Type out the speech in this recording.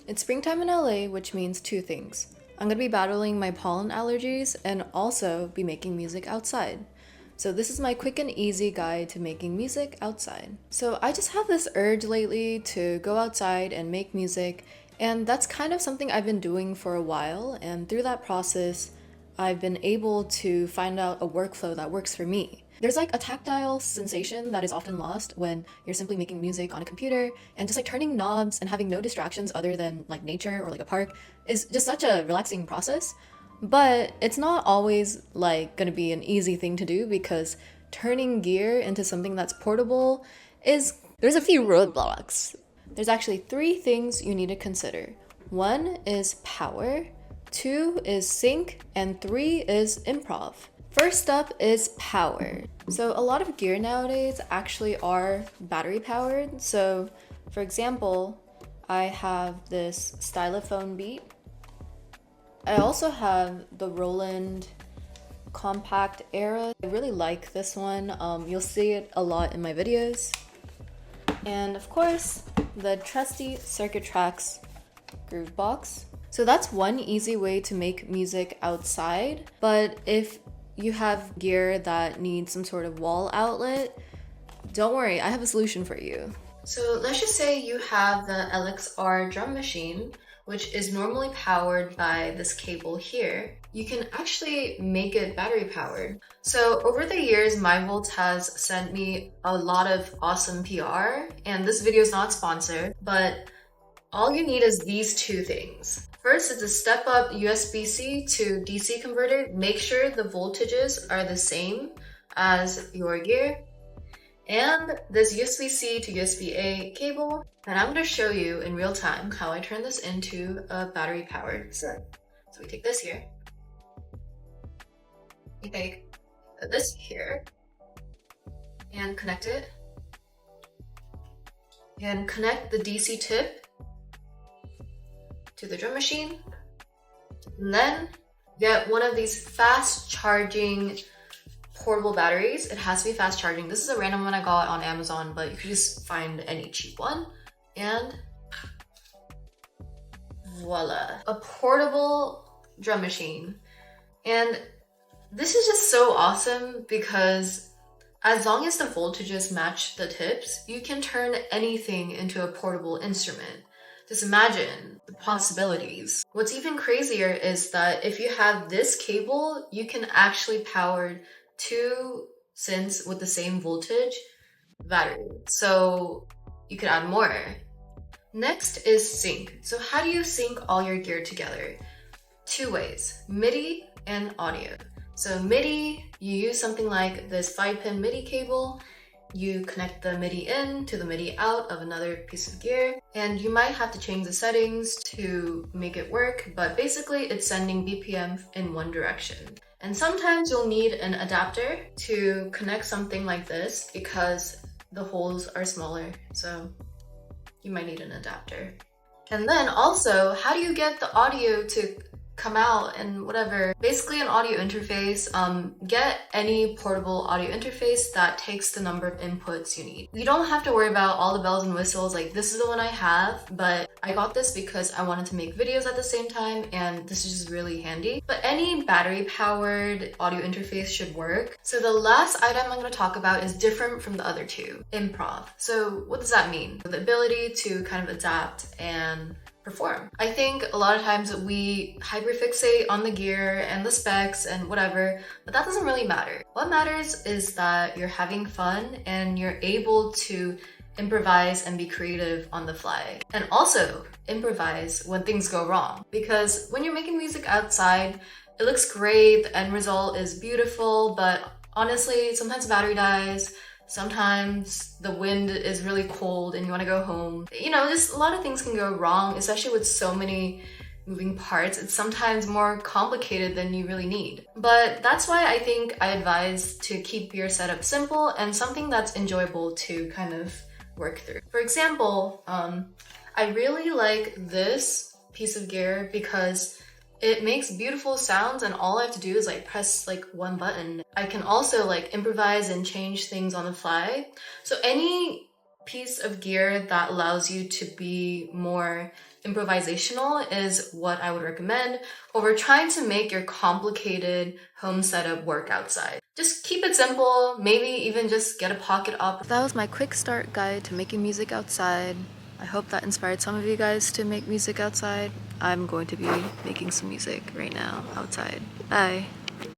It's springtime in LA, which means two things. I'm gonna be battling my pollen allergies and also be making music outside. So this is my quick and easy guide to making music outside. So I just have this urge lately to go outside and make music, and that's kind of something I've been doing for a while, and through that process, I've been able to find out a workflow that works for me. There's like a tactile sensation that is often lost when you're simply making music on a computer, and just like turning knobs and having no distractions other than like nature or like a park is just such a relaxing process. But it's not always like gonna be an easy thing to do because turning gear into something that's portable is there's a few roadblocks. There's actually three things you need to consider. One is power, two is sync, and three is improv. First up is power. So a lot of gear nowadays actually are battery powered. So for example, I have this stylophone beat. I also have the Roland Compact Era. I really like this one. You'll see it a lot in my videos. And of course, the trusty Circuit Tracks groove box. So that's one easy way to make music outside. But if you have gear that needs some sort of wall outlet, don't worry, I have a solution for you. So let's just say you have the LXR drum machine, which is normally powered by this cable here. You can actually make it battery powered. So over the years, MyVolt has sent me a lot of awesome PR, and this video is not sponsored, but all you need is these two things. First is a step-up USB-C to DC converter. Make sure the voltages are the same as your gear. And this USB-C to USB-A cable. And I'm gonna show you in real time how I turn this into a battery-powered set. So we take this here. We take this here and connect it. And connect the DC tip to the drum machine, and then get one of these fast charging portable batteries. It has to be fast charging. This is a random one I got on Amazon, but you could just find any cheap one. And voila, a portable drum machine. And this is just so awesome because as long as the voltages match the tips, you can turn anything into a portable instrument. Just imagine the possibilities. What's even crazier is that if you have this cable, you can actually power two synths with the same voltage battery. So you could add more. Next is sync. So how do you sync all your gear together? Two ways, MIDI and audio. So MIDI, you use something like this 5-pin MIDI cable. You connect the MIDI in to the MIDI out of another piece of gear, and you might have to change the settings to make it work, but basically it's sending BPM in one direction. And sometimes you'll need an adapter to connect something like this because the holes are smaller, so you might need an adapter. And then also, how do you get the audio to come out and whatever? Basically an audio interface. Get any portable audio interface that takes the number of inputs you need. You don't have to worry about all the bells and whistles. Like, this is the one I have, but I got this because I wanted to make videos at the same time, and this is just really handy. But any battery powered audio interface should work. So the last item I'm going to talk about is different from the other two, improv. So what does that mean? The ability to kind of adapt and perform. I think a lot of times we hyperfixate on the gear and the specs and whatever, but that doesn't really matter. What matters is that you're having fun and you're able to improvise and be creative on the fly. And also improvise when things go wrong. Because when you're making music outside, it looks great, the end result is beautiful, but honestly, sometimes the battery dies, sometimes the wind is really cold and you want to go home. You know, just a lot of things can go wrong, especially with so many moving parts. It's sometimes more complicated than you really need. But that's why I think I advise to keep your setup simple and something that's enjoyable to kind of work through. For example, I really like this piece of gear because it makes beautiful sounds and all I have to do is like press like one button. I can also like improvise and change things on the fly. So any piece of gear that allows you to be more improvisational is what I would recommend over trying to make your complicated home setup work outside. Just keep it simple, maybe even just get a pocket opera. That was my quick start guide to making music outside. I hope that inspired some of you guys to make music outside. I'm going to be making some music right now outside. Bye.